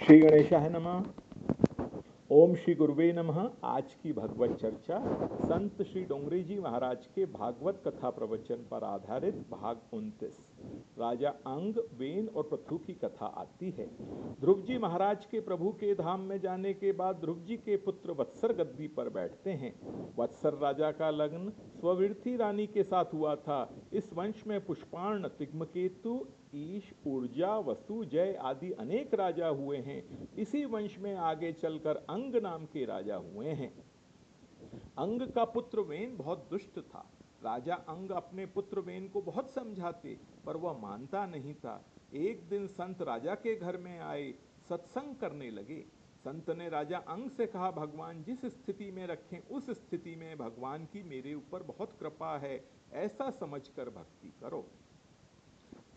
श्री गणेशाय नमः। ओम श्री गुरुवे नमः। आज की भगवत चर्चा संत श्री डोंगरी जी महाराज के भागवत कथा प्रवचन पर आधारित भाग 29 राजा अंग, वेन और पृथु की कथा आती है। ध्रुव जी महाराज के प्रभु के धाम में जाने के बाद ध्रुव जी के पुत्र वत्सर गद्दी पर बैठते हैं। वत्सर राजा का लग्न स्वविरथी रानी के साथ हुआ था। इस वंश में पुष्पार्ण, तिग्मकेतु, ईश, ऊर्जा, वसु, जय आदि अनेक राजा हुए हैं। इसी वंश में आगे चलकर अंग नाम के राजा हुए हैं। अंग का पुत्र वेन बहुत दुष्ट था। राजा अंग अपने पुत्र वेन को बहुत समझाते, पर वह मानता नहीं था। एक दिन संत राजा के घर में आए, सत्संग करने लगे। संत ने राजा अंग से कहा, भगवान जिस स्थिति में रखें उस स्थिति में भगवान की मेरे ऊपर बहुत कृपा है, ऐसा समझकर भक्ति करो।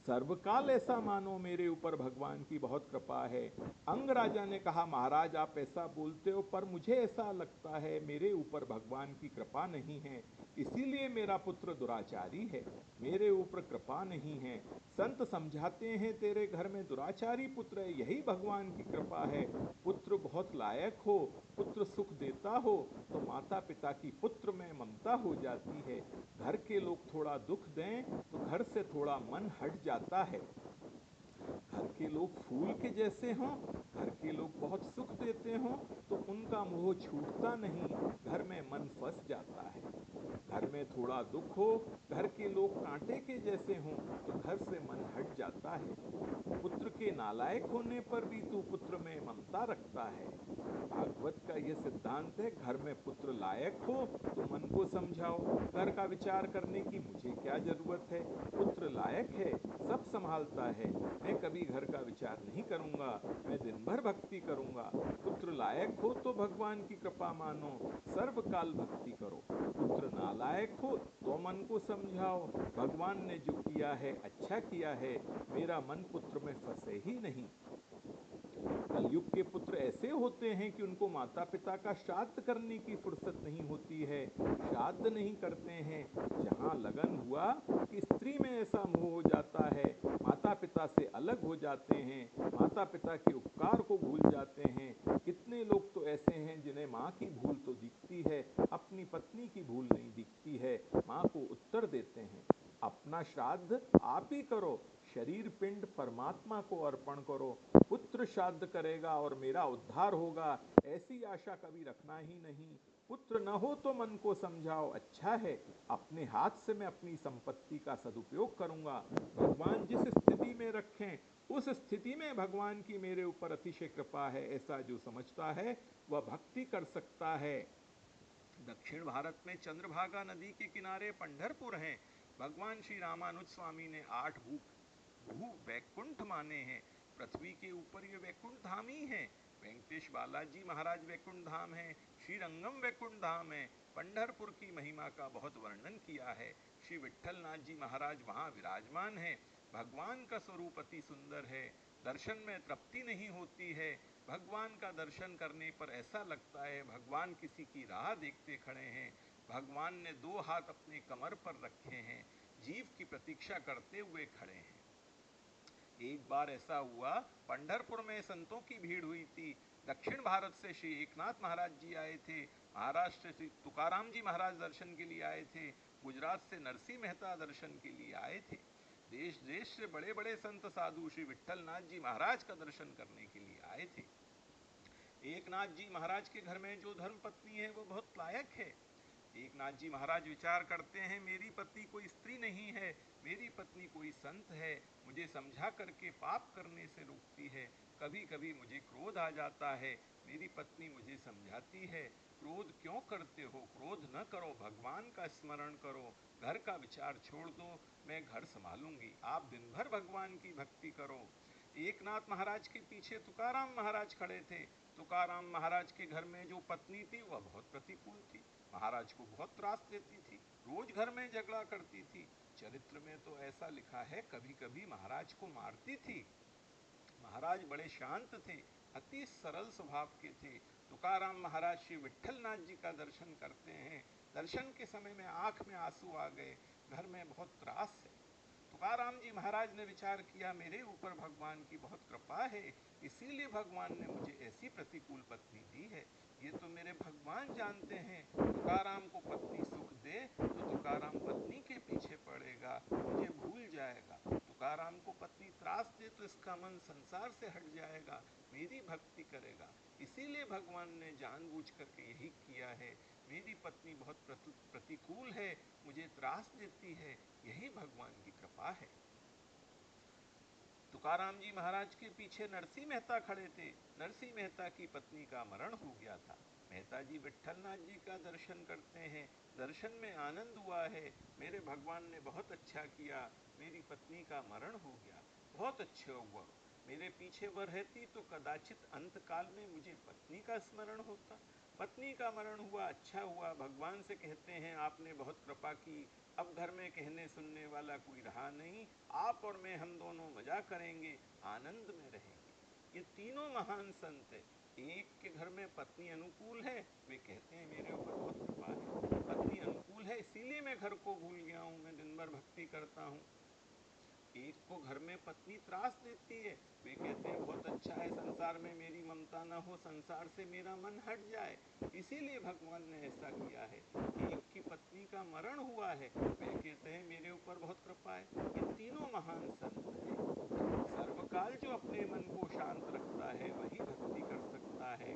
सर्वकाल ऐसा मानो मेरे ऊपर भगवान की बहुत कृपा है। अंग राजा ने कहा, महाराज आप ऐसा बोलते हो, पर मुझे ऐसा लगता है मेरे ऊपर भगवान की कृपा नहीं है, इसीलिए मेरा पुत्र दुराचारी है, मेरे ऊपर कृपा नहीं है। संत समझाते हैं तेरे घर में दुराचारी पुत्र है, यही भगवान की कृपा है। पुत्र बहुत लायक हो, पुत्र सुख देता हो, तो माता पिता की पुत्र में ममता हो जाती है। घर के लोग थोड़ा दुख दें तो घर से थोड़ा मन हट जाता है। घर के लोग फूल के जैसे हों, घर के लोग बहुत सुख देते हों, तो उनका मोह छूटता नहीं, घर में मन फंस जाता है। घर में थोड़ा दुख हो, घर के लोग कांटे के जैसे हों, तो घर से मन हट जाता है। पुत्र के नालायक होने पर भी तू पुत्र में ममता रखता है। भागवत का यह सिद्धांत है, घर में पुत्र लायक हो तो मन को समझाओ, घर का विचार करने की मुझे क्या जरूरत है। पुत्र लायक है, सब संभालता है, मैं कभी घर का विचार नहीं करूंगा, मैं दिन भर भक्ति करूंगा। पुत्र लायक हो तो भगवान की कृपा मानो, सर्वकाल भक्ति करो। पुत्र नालायक हो तो मन को समझाओ, भगवान ने जो किया है अच्छा किया है, मेरा मन पुत्र में फंसे ही नहीं। कलयुग के पुत्र ऐसे होते हैं कि उनको माता पिता का श्राद्ध करने की फुर्सत नहीं होती है, श्राद्ध नहीं करते हैं। जहां लगन हुआ कि स्त्री में ऐसा मोह हो जाता है, माता पिता से अलग हो जाते हैं, माता पिता के उपकार को भूल जाते हैं। कितने लोग तो ऐसे हैं जिन्हें माँ की भूल तो दिखती है, अपनी पत्नी की भूल नहीं दिखती है, माँ को उत्तर देते हैं। अपना श्राद्ध आप ही करो, शरीर पिंड परमात्मा को अर्पण करो। पुत्र श्राद्ध करेगा और मेरा उद्धार होगा, ऐसी आशा कभी रखना ही नहीं। पुत्र न हो तो मन को समझाओ, अच्छा है, अपने हाथ से मैं अपनी संपत्ति का सदुपयोग करूंगा। भगवान जिस स्थिति में रखें उस स्थिति में भगवान की मेरे ऊपर अतिशय कृपा है, ऐसा जो समझता है वह भक्ति कर सकता है। दक्षिण भारत में चंद्रभागा नदी के किनारे पंढरपुर है। भगवान श्री रामानुज स्वामी ने 8 भू वैकुंठ माने हैं। पृथ्वी के ऊपर ये वैकुंठ धाम ही है। वेंकटेश बालाजी महाराज वैकुंठ धाम है, श्रीरंगम वैकुंठ धाम है। पंढरपुर की महिमा का बहुत वर्णन किया है। श्री विट्ठलनाथ जी महाराज वहाँ विराजमान है। भगवान का स्वरूप अति सुंदर है, दर्शन में तृप्ति नहीं होती है। भगवान का दर्शन करने पर ऐसा लगता है भगवान किसी की राह देखते खड़े हैं। भगवान ने 2 हाथ अपने कमर पर रखे हैं, जीव की प्रतीक्षा करते हुए खड़े हैं। एक बार ऐसा हुआ, पंढरपुर में संतों की भीड़ हुई थी। दक्षिण भारत से श्री एकनाथ महाराज जी आए थे, महाराष्ट्र से तुकाराम जी महाराज दर्शन के लिए आए थे, गुजरात से नरसिंह मेहता दर्शन के लिए आए थे। देश देश से बड़े बड़े संत साधु श्री विट्ठलनाथ जी महाराज का दर्शन करने के लिए आए थे। एकनाथ जी महाराज के घर में जो धर्म पत्नी है वो बहुत लायक है। एकनाथ जी महाराज विचार करते हैं, मेरी पत्नी कोई स्त्री नहीं है, मेरी पत्नी कोई संत है, मुझे समझा करके पाप करने से रोकती है। कभी कभी मुझे क्रोध आ जाता है, मेरी पत्नी मुझे समझाती है, क्रोध क्यों करते हो, क्रोध न करो, भगवान का स्मरण करो, घर का विचार छोड़ दो, मैं घर संभालूंगी, आप दिन भर भगवान की भक्ति करो। एकनाथ महाराज के पीछे तुकाराम महाराज खड़े थे। तुकाराम महाराज के घर में जो पत्नी थी वह बहुत प्रतिकूल थी, महाराज को बहुत त्रास देती थी, रोज घर में झगड़ा करती थी। चरित्र में तो ऐसा लिखा है कभी कभी महाराज को मारती थी। महाराज बड़े शांत थे, अति सरल स्वभाव के थे। तुकाराम महाराज श्री विट्ठलनाथ जी का दर्शन करते हैं, दर्शन के समय में आंख में आंसू आ गए, घर में बहुत त्रास है। तुकाराम जी महाराज ने विचार किया, मेरे ऊपर भगवान की बहुत कृपा है, इसीलिए भगवान ने मुझे ऐसी प्रतिकूल पत्नी दी है। ये तो मेरे भगवान जानते हैं, तुकाराम को पत्नी सुख दे तो तुकाराम पत्नी के पीछे पड़ेगा, मुझे भूल जाएगा। तुकाराम को पत्नी त्रास दे तो इसका मन संसार से हट जाएगा, मेरी भक्ति करेगा। इसीलिए भगवान ने जानबूझ करके यही किया है। मेरी पत्नी बहुत प्रतिकूल है, मुझे त्रास देती है, यही भगवान की कृपा है। तुकाराम जी महाराज के पीछे नरसिंह मेहता खड़े थे। नरसिंह मेहता की पत्नी का मरण हो गया था। मेहता जी विट्ठलनाथ जी का दर्शन करते हैं। दर्शन में आनंद हुआ है, मेरे भगवान ने बहुत अच्छा किया, मेरी पत्नी का मरण हो गया, बहुत अच्छा हुआ। मेरे पीछे वह रहती तो कदाचित अंत काल में मुझे पत्नी का स्मरण होता। पत्नी का मरण हुआ, अच्छा हुआ। भगवान से कहते हैं, आपने बहुत कृपा की, अब घर में कहने सुनने वाला कोई रहा नहीं, आप और मैं हम दोनों मजा करेंगे, आनंद में रहेंगे। ये तीनों महान संत है। एक के घर में पत्नी अनुकूल है, वे कहते हैं मेरे ऊपर बहुत कृपा है। पत्नी अनुकूल है इसीलिए मैं घर को भूल गया हूँ, मैं दिन भर भक्ति करता हूँ। एक को घर में पत्नी त्रास देती है, वे कहते हैं बहुत अच्छा है, संसार में मेरी ममता न हो, संसार से मेरा मन हट जाए, इसीलिए भगवान ने ऐसा किया है। एक की पत्नी का मरण हुआ है, वे कहते हैं मेरे ऊपर बहुत कृपा है। ये तीनों महान संत हैं। सर्वकाल जो अपने मन को शांत रखता है वही भक्ति कर सकता है।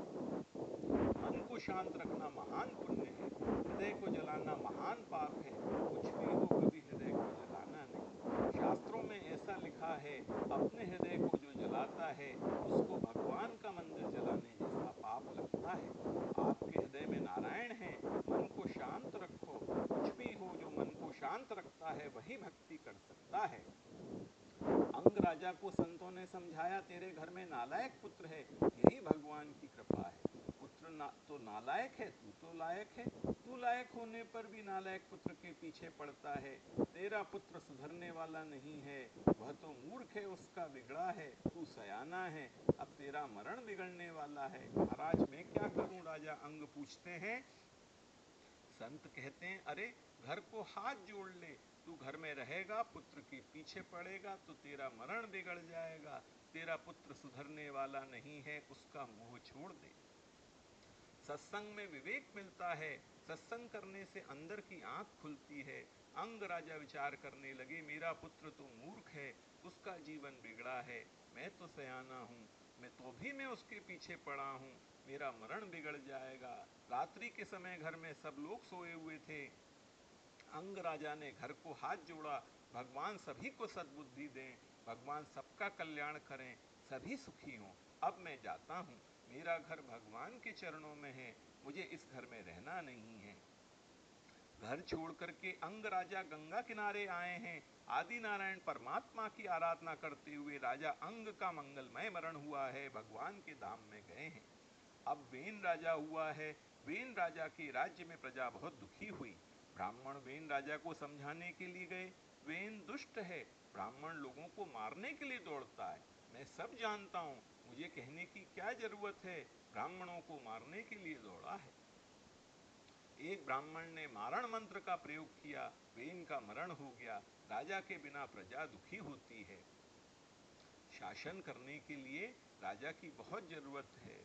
मन को शांत रखना महान पुण्य है, हृदय को जलाना महान पाप है। कुछ भी हो, कभी हृदय को जलाना नहीं। शास्त्रों में ऐसा लिखा है, अपने हृदय को जो जलाता है उसको भगवान का मंदिर जलाने जैसा पाप लगता है। आपके हृदय में नारायण है, मन को शांत रखो। कुछ भी हो, जो मन को शांत रखता है वही भक्ति कर सकता है। अंग राजा को संतों ने समझाया, तेरे घर में नालायक पुत्र है, यही भगवान की कृपा है। पुत्र तो नालायक है, तू तो लायक है, तू लायक होने पर भी नालायक पुत्र के पीछे पड़ता है। तेरा पुत्र सुधरने वाला नहीं है, वह तो मूर्ख है, उसका बिगड़ा है, तू सयाना है, अब तेरा मरण बिगड़ने वाला है। महाराज मैं क्या करूं, राजा अंग पूछते हैं। संत कहते हैं, अरे घर को हाथ जोड़ ले, तू घर में रहेगा, पुत्र के पीछे पड़ेगा तो तेरा मरण बिगड़ जाएगा। तेरा पुत्र सुधरने वाला नहीं है, उसका मोह छोड़ दे। सत्संग में विवेक मिलता है, सत्संग करने से अंदर की आंख खुलती है। अंग राजा विचार करने लगे, मेरा पुत्र तो मूर्ख है, उसका जीवन बिगड़ा है, मैं तो सयाना हूँ, मैं उसके पीछे पड़ा हूँ, मेरा मरण बिगड़ जाएगा। रात्रि के समय घर में सब लोग सोए हुए थे। अंग राजा ने घर को हाथ जोड़ा, भगवान सभी को सद्बुद्धि दें, भगवान सबका कल्याण करें, सभी सुखी हों। अब मैं जाता हूँ, मेरा घर भगवान के चरणों में है, मुझे इस घर में रहना नहीं है। घर छोड़ करके अंग राजा गंगा किनारे आए हैं। आदि नारायण परमात्मा की आराधना करते हुए राजा अंग का मंगलमय मरण हुआ है, भगवान के धाम में गए हैं। अब वेन राजा हुआ है। वेन राजा के राज्य में प्रजा बहुत दुखी हुई। ब्राह्मण वेन राजा को समझाने के लिए गए। वेन दुष्ट है, ब्राह्मण लोगों को मारने के लिए दौड़ता है। मैं सब जानता हूँ, मुझे कहने की क्या जरूरत है, ब्राह्मणों को मारने के लिए दौड़ा है। एक ब्राह्मण ने मारण मंत्र का प्रयोग किया, वेन का मरण हो गया। राजा के बिना प्रजा दुखी होती है। शासन करने के लिए राजा की बहुत जरूरत है।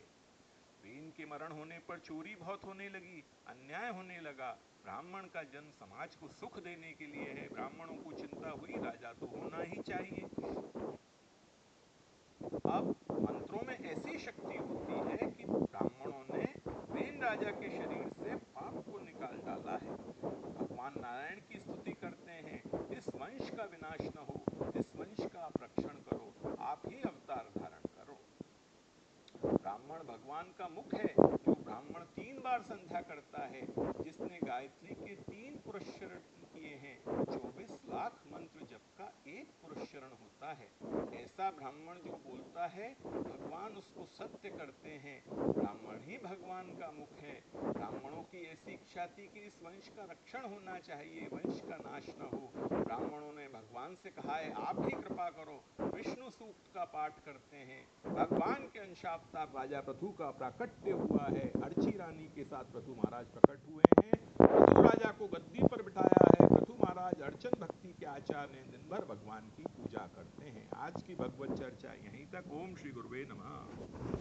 वेन के मरण होने पर चोरी बहुत होने लगी, अन्याय होने लगा। ब्राह्मण का जन्म समाज को सुख देने के लिए है। ब्राह्मणों को चिंता हुई, राजा तो होना ही चाहिए। अब मंत्रों में ऐसी शक्ति होती है कि ब्राह्मणों ने वेन राजा के शरीर से पाप को निकाल डाला है। भगवान नारायण की स्तुति करते हैं, इस वंश का विनाश न हो, इस वंश का आप रक्षण करो, आप ही अवतार धारण करो। ब्राह्मण भगवान का मुख है। जो ब्राह्मण 3 बार संध्या करता है, जिसने गायत्री के 3 पुरस्चरण किए हैं, 24 लाख मंत्र जप का 1 पुरस्चरण होता है। ऐसा ब्राह्मण जो बोलता है, भगवान उसको सत्य करते हैं। ब्राह्मण ही भगवान का मुख है। ब्राह्मणों की ऐसी इच्छा थी कि इस वंश का रक्षण होना चाहिए, वंश का नाश न हो। ब्राह्मणों ने भगवान से कहा है, आप ही कृपा करो। विष्णु सूक्त का पाठ करते हैं। भगवान के अंशावतार राजा पृथु का प्राकट्य हुआ है। अर्ची रानी के साथ पृथु महाराज प्रकट हुए हैं। पृथु राजा को गद्दी पर बिठाया है। पृथु महाराज महाराज अर्चन भक्ति के आचार्य ने दिन भर भगवान की पूजा करते हैं। आज की भगवत चर्चा यहीं तक। ओम श्री गुरुवे नमः।